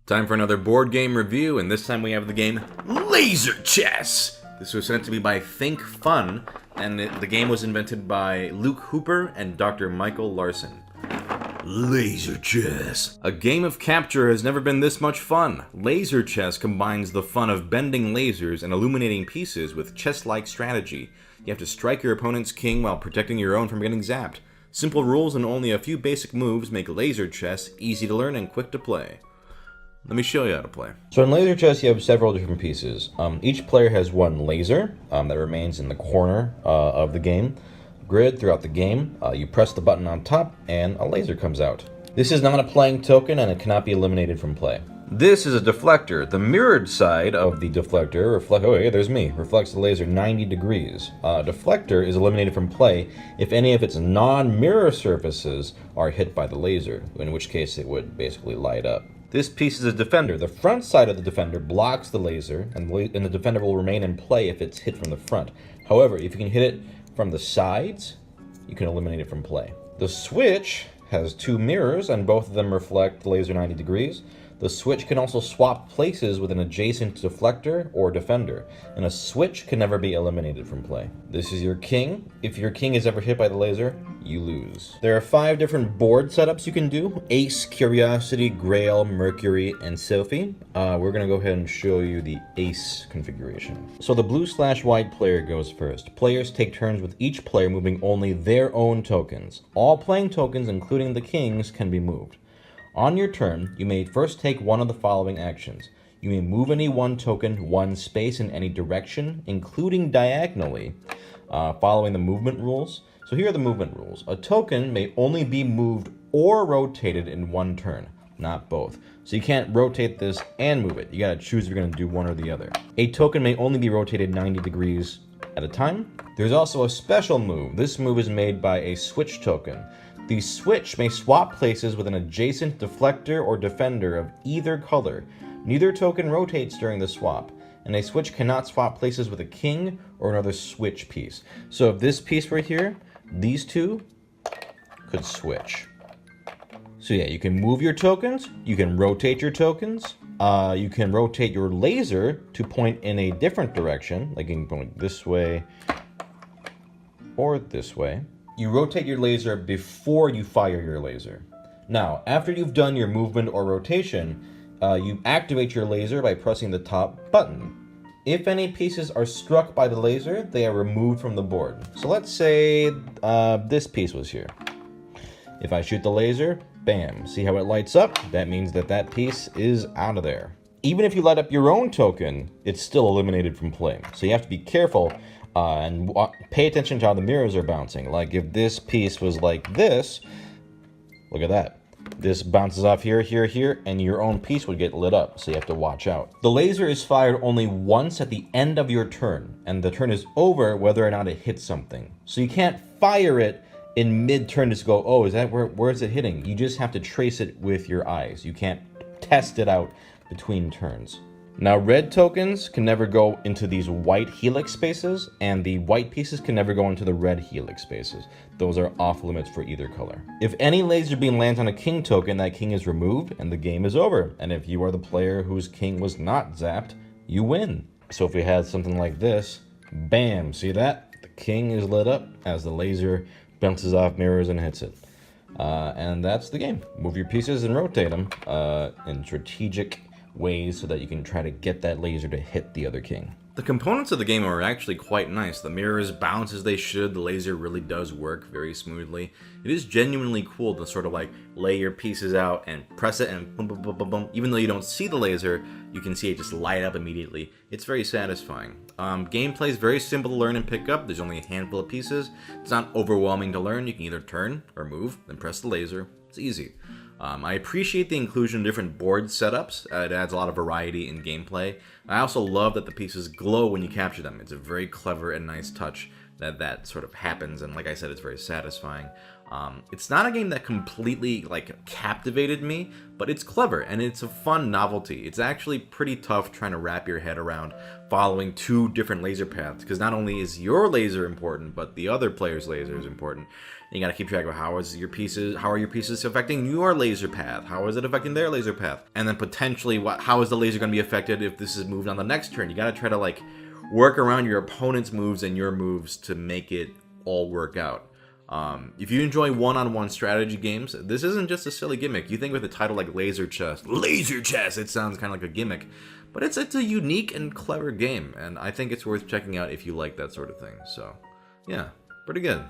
Time for another board game review, and this time we have the game Laser Chess! This was sent to me by Thinkfun, and the game was invented by Luke Hooper and Dr. Michael Larson. Laser Chess. A game of capture has never been this much fun. Laser Chess combines the fun of bending lasers and illuminating pieces with chess-like strategy. You have to strike your opponent's king while protecting your own from getting zapped. Simple rules and only a few basic moves make Laser Chess easy to learn and quick to play. Let me show you how to play. So in Laser Chess, you have several different pieces. Each player has one laser that remains in the corner of the game grid throughout the game. You press the button on top, and a laser comes out. This is not a playing token, and it cannot be eliminated from play. This is a deflector. The mirrored side of the deflector reflects the laser 90 degrees. Deflector is eliminated from play if any of its non-mirror surfaces are hit by the laser, in which case it would basically light up. This piece is a defender. The front side of the defender blocks the laser, and the defender will remain in play if it's hit from the front. However, if you can hit it from the sides, you can eliminate it from play. The switch has two mirrors, and both of them reflect the laser 90 degrees. The switch can also swap places with an adjacent deflector or defender, and a switch can never be eliminated from play. This is your king. If your king is ever hit by the laser, you lose. There are 5 different board setups you can do: Ace, Curiosity, Grail, Mercury, and Sophie. We're gonna go ahead and show you the Ace configuration. So the blue/white player goes first. Players take turns with each player moving only their own tokens. All playing tokens, including the kings, can be moved. On your turn, you may first take one of the following actions. You may move any one token one space in any direction, including diagonally, following the movement rules. So here are the movement rules. A token may only be moved or rotated in one turn, not both. So you can't rotate this and move it. You gotta choose if you're gonna do one or the other. A token may only be rotated 90 degrees at a time. There's also a special move. This move is made by a switch token. The switch may swap places with an adjacent deflector or defender of either color. Neither token rotates during the swap, and a switch cannot swap places with a king or another switch piece. So if this piece right here, these two could switch. So yeah, you can move your tokens, you can rotate your tokens, you can rotate your laser to point in a different direction, like you can point this way or this way. You rotate your laser before you fire your laser. Now, after you've done your movement or rotation, you activate your laser by pressing the top button. If any pieces are struck by the laser, they are removed from the board. So let's say this piece was here. If I shoot the laser, bam, see how it lights up? That means that that piece is out of there. Even if you light up your own token, it's still eliminated from play. So you have to be careful and pay attention to how the mirrors are bouncing. Like if this piece was like this, look at that. This bounces off here, here, here, and your own piece would get lit up, so you have to watch out. The laser is fired only once at the end of your turn, and the turn is over whether or not it hits something. So you can't fire it in mid-turn to go, oh, is that where is it hitting? You just have to trace it with your eyes. You can't test it out between turns. Now, red tokens can never go into these white helix spaces, and the white pieces can never go into the red helix spaces. Those are off limits for either color. If any laser beam lands on a king token, that king is removed, and the game is over. And if you are the player whose king was not zapped, you win. So if we had something like this, bam, see that? The king is lit up as the laser bounces off mirrors and hits it. And that's the game. Move your pieces and rotate them in strategic ways so that you can try to get that laser to hit the other king. The components of the game are actually quite nice. The mirrors bounce as they should. The laser really does work very smoothly. It is genuinely cool to sort of like lay your pieces out and press it and boom, boom, boom, boom, boom. Even though you don't see the laser, you can see it just light up immediately. It's very satisfying. Gameplay is very simple to learn and pick up. There's only a handful of pieces. It's not overwhelming to learn. You can either turn or move, then press the laser. It's easy. I appreciate the inclusion of different board setups. It adds a lot of variety in gameplay. I also love that the pieces glow when you capture them. It's a very clever and nice touch that sort of happens, and like I said, it's very satisfying. It's not a game that completely like captivated me, but it's clever and it's a fun novelty. It's actually pretty tough trying to wrap your head around following two different laser paths, because not only is your laser important, but the other player's laser is important. And you got to keep track of how are your pieces affecting your laser path? How is it affecting their laser path? And then potentially how is the laser going to be affected if this is moved on the next turn? You got to try to like work around your opponent's moves and your moves to make it all work out. If you enjoy one-on-one strategy games, this isn't just a silly gimmick. You think with a title like Laser Chess, it sounds kind of like a gimmick, but it's a unique and clever game, and I think it's worth checking out if you like that sort of thing. So, yeah, pretty good.